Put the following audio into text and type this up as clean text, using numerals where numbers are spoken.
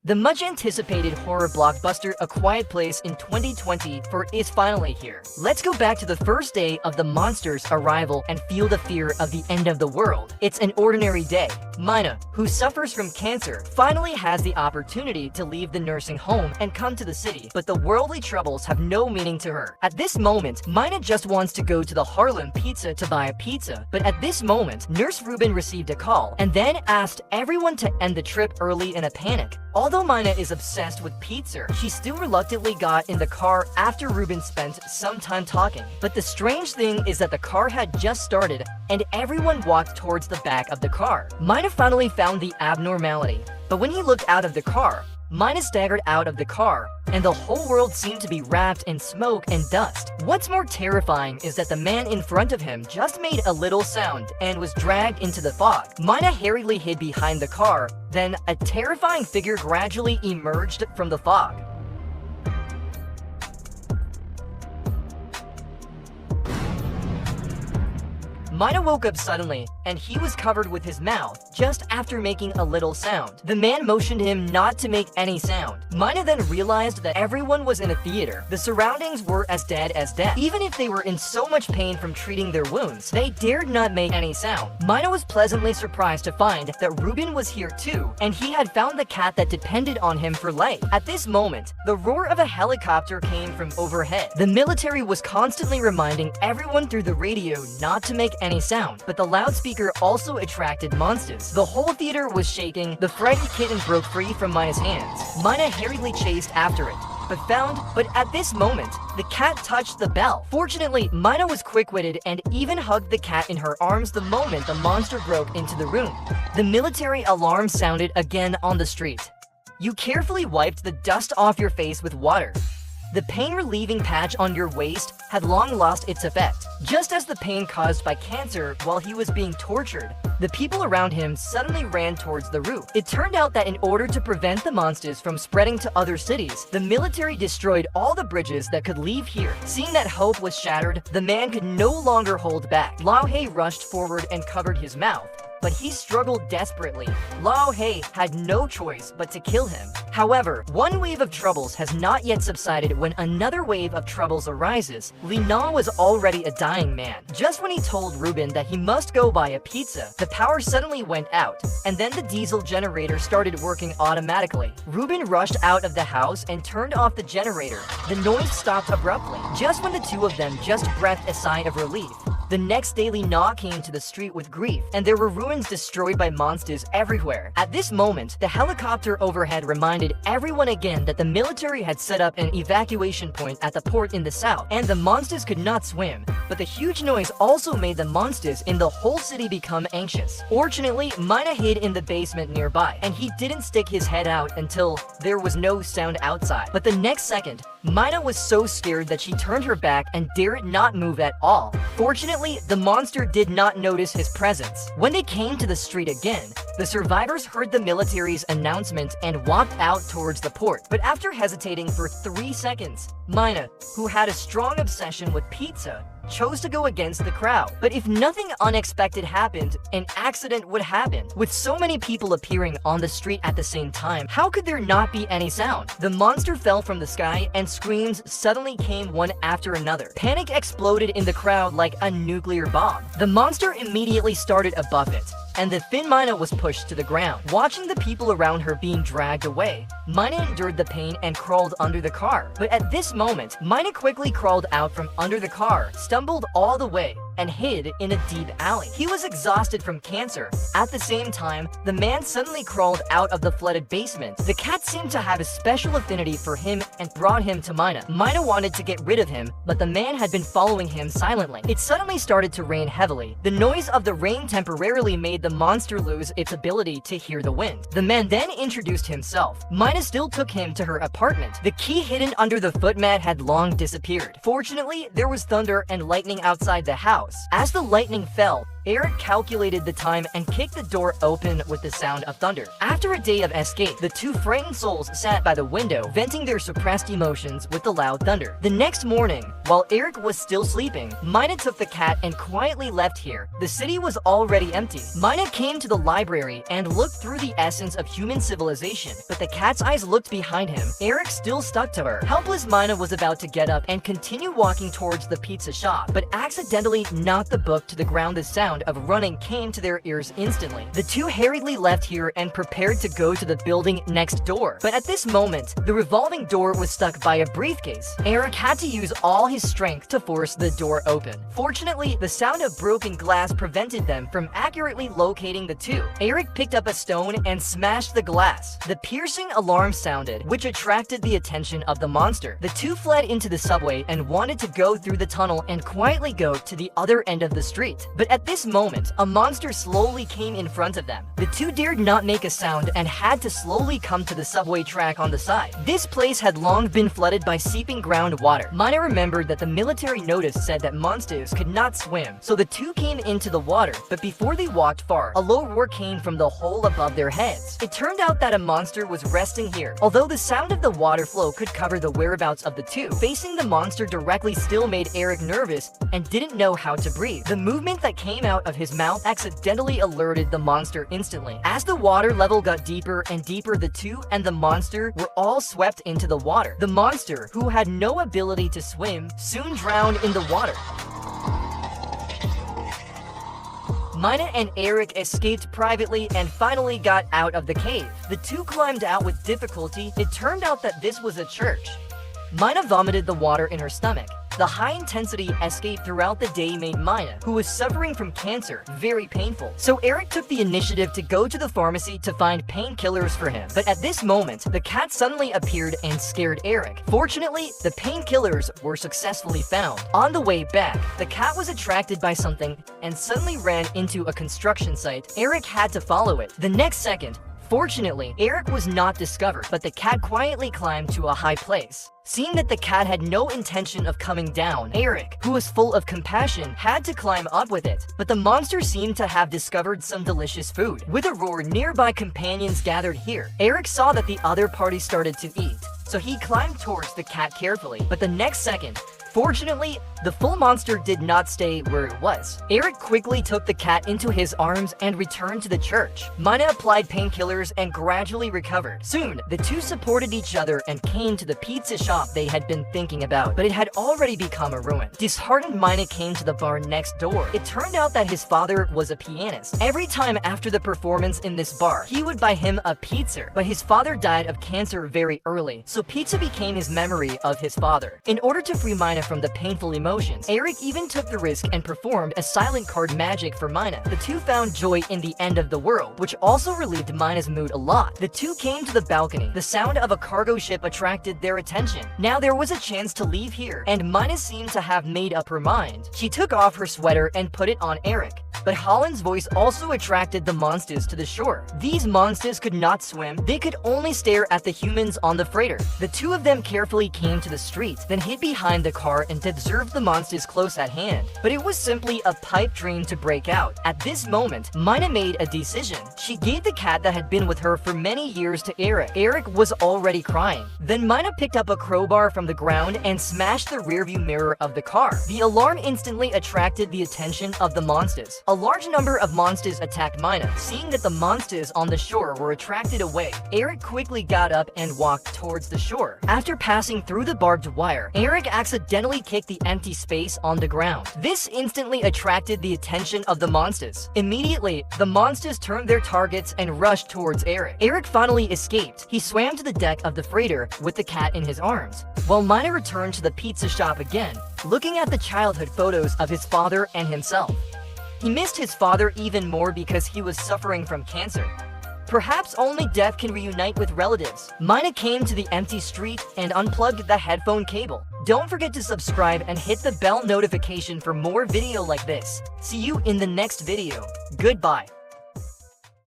The much-anticipated horror blockbuster A Quiet Place in 2020 is finally here. Let's go back to the first day of the monster's arrival and feel the fear of the end of the world. It's an ordinary day. Mina, who suffers from cancer, finally has the opportunity to leave the nursing home and come to the city, but the worldly troubles have no meaning to her. At this moment, Mina just wants to go to the Harlem Pizza to buy a pizza, but at this moment, Nurse Ruben received a call and then asked everyone to end the trip early in a panic. Although Mina is obsessed with pizza, she still reluctantly got in the car after Ruben spent some time talking. But the strange thing is that the car had just started and everyone walked towards the back of the car. Mina finally found the abnormality, but when he looked out of the car, Mina staggered out of the car, and the whole world seemed to be wrapped in smoke and dust. What's more terrifying is that the man in front of him just made a little sound and was dragged into the fog. Mina hurriedly hid behind the car, then a terrifying figure gradually emerged from the fog. Mina woke up suddenly, and he was covered with his mouth just after making a little sound. The man motioned him not to make any sound. Mina then realized that everyone was in a theater. The surroundings were as dead as death. Even if they were in so much pain from treating their wounds, they dared not make any sound. Mina was pleasantly surprised to find that Ruben was here too, and he had found the cat that depended on him for life. At this moment, the roar of a helicopter came from overhead. The military was constantly reminding everyone through the radio not to make any sound, but the loudspeaker also attracted monsters. The whole theater was shaking. The frightened kitten broke free from Mina's hands. Mina hurriedly chased after it, but at this moment, the cat touched the bell. Fortunately, Mina was quick-witted and even hugged the cat in her arms the moment the monster broke into the room. The military alarm sounded again on the street. You carefully wiped the dust off your face with water. The pain-relieving patch on your waist had long lost its effect. Just as the pain caused by cancer while he was being tortured, the people around him suddenly ran towards the roof. It turned out that in order to prevent the monsters from spreading to other cities, the military destroyed all the bridges that could leave here. Seeing that hope was shattered, the man could no longer hold back. Lao He rushed forward and covered his mouth, but he struggled desperately. Lao He had no choice but to kill him. However, one wave of troubles has not yet subsided when another wave of troubles arises. Li Na was already a dying man. Just when he told Ruben that he must go buy a pizza, the power suddenly went out, and then the diesel generator started working automatically. Ruben rushed out of the house and turned off the generator. The noise stopped abruptly, just when the two of them just breathed a sigh of relief. The next day, Li Na came to the street with grief, and there were ruins destroyed by monsters everywhere. At this moment, the helicopter overhead reminded everyone again that the military had set up an evacuation point at the port in the south, and the monsters could not swim. But the huge noise also made the monsters in the whole city become anxious. Fortunately, Mina hid in the basement nearby, and he didn't stick his head out until there was no sound outside. But the next second, Mina was so scared that she turned her back and dared not move at all. Fortunately, the monster did not notice his presence. When they came to the street again, the survivors heard the military's announcement and walked out towards the port. But after hesitating for 3 seconds, Mina, who had a strong obsession with pizza, chose to go against the crowd. But if nothing unexpected happened, an accident would happen. With so many people appearing on the street at the same time, how could there not be any sound? The monster fell from the sky and screams suddenly came one after another. Panic exploded in the crowd like a nuclear bomb. The monster immediately started above it, and the thin Mina was pushed to the ground. Watching the people around her being dragged away, Mina endured the pain and crawled under the car. But at this moment, Mina quickly crawled out from under the car, stumbled all the way, and hid in a deep alley. He was exhausted from cancer. At the same time, the man suddenly crawled out of the flooded basement. The cat seemed to have a special affinity for him and brought him to Mina. Mina wanted to get rid of him, but the man had been following him silently. It suddenly started to rain heavily. The noise of the rain temporarily made the monster lose its ability to hear the wind. The man then introduced himself. Mina still took him to her apartment. The key hidden under the footmat had long disappeared. Fortunately, there was thunder and lightning outside the house. As the lightning fell, Eric calculated the time and kicked the door open with the sound of thunder. After a day of escape, the two frightened souls sat by the window, venting their suppressed emotions with the loud thunder. The next morning, while Eric was still sleeping, Mina took the cat and quietly left here. The city was already empty. Mina came to the library and looked through the essence of human civilization, but the cat's eyes looked behind him. Eric still stuck to her. Helpless Mina was about to get up and continue walking towards the pizza shop, but accidentally knocked the book to the ground. The sound of running came to their ears instantly. The two hurriedly left here and prepared to go to the building next door. But at this moment, the revolving door was stuck by a briefcase. Eric had to use all his strength to force the door open. Fortunately, the sound of broken glass prevented them from accurately locating the two. Eric picked up a stone and smashed the glass. The piercing alarm sounded, which attracted the attention of the monster. The two fled into the subway and wanted to go through the tunnel and quietly go to the other end of the street. But at this moment, a monster slowly came in front of them. The two dared not make a sound and had to slowly come to the subway track on the side. This place had long been flooded by seeping groundwater. Mina remembered that the military notice said that monsters could not swim, so the two came into the water, but before they walked far, a low roar came from the hole above their heads. It turned out that a monster was resting here. Although the sound of the water flow could cover the whereabouts of the two, facing the monster directly still made Eric nervous and didn't know how to breathe. The movement that came out of his mouth accidentally alerted the monster instantly. As the water level got deeper and deeper, the two and the monster were all swept into the water. The monster, who had no ability to swim, soon drowned in the water. Mina and Eric escaped privately and finally got out of the cave. The two climbed out with difficulty. It turned out that this was a church. Mina vomited the water in her stomach. The high-intensity escape throughout the day made Mina, who was suffering from cancer, very painful. So Eric took the initiative to go to the pharmacy to find painkillers for him. But at this moment, the cat suddenly appeared and scared Eric. Fortunately, the painkillers were successfully found. On the way back, the cat was attracted by something and suddenly ran into a construction site. Eric had to follow it. The next second, fortunately, Eric was not discovered, but the cat quietly climbed to a high place. Seeing that the cat had no intention of coming down, Eric, who was full of compassion, had to climb up with it. But the monster seemed to have discovered some delicious food. With a roar, nearby companions gathered here. Eric saw that the other party started to eat, so he climbed towards the cat carefully. But the next second, fortunately, the full monster did not stay where it was. Eric quickly took the cat into his arms and returned to the church. Mina applied painkillers and gradually recovered. Soon, the two supported each other and came to the pizza shop they had been thinking about, but it had already become a ruin. Disheartened, Mina came to the bar next door. It turned out that his father was a pianist. Every time after the performance in this bar, he would buy him a pizza, but his father died of cancer very early, so pizza became his memory of his father. In order to free Mina from the painful emotions, Eric even took the risk and performed a silent card magic for Mina. The two found joy in the end of the world, which also relieved Mina's mood a lot. The two came to the balcony. The sound of a cargo ship attracted their attention. Now there was a chance to leave here, and Mina seemed to have made up her mind. She took off her sweater and put it on Eric. But Holland's voice also attracted the monsters to the shore. These monsters could not swim. They could only stare at the humans on the freighter. The two of them carefully came to the street, then hid behind the car and observed the monsters close at hand. But it was simply a pipe dream to break out. At this moment, Mina made a decision. She gave the cat that had been with her for many years to Eric. Eric was already crying. Then Mina picked up a crowbar from the ground and smashed the rearview mirror of the car. The alarm instantly attracted the attention of the monsters. A large number of monsters attacked Mina. Seeing that the monsters on the shore were attracted away, Eric quickly got up and walked towards the shore. After passing through the barbed wire, Eric accidentally kicked the empty space on the ground. This instantly attracted the attention of the monsters. Immediately, the monsters turned their targets and rushed towards Eric. Eric finally escaped. He swam to the deck of the freighter with the cat in his arms, while Mina returned to the pizza shop again, looking at the childhood photos of his father and himself. He missed his father even more because he was suffering from cancer. Perhaps only death can reunite with relatives. Mina came to the empty street and unplugged the headphone cable. Don't forget to subscribe and hit the bell notification for more video like this. See you in the next video. Goodbye.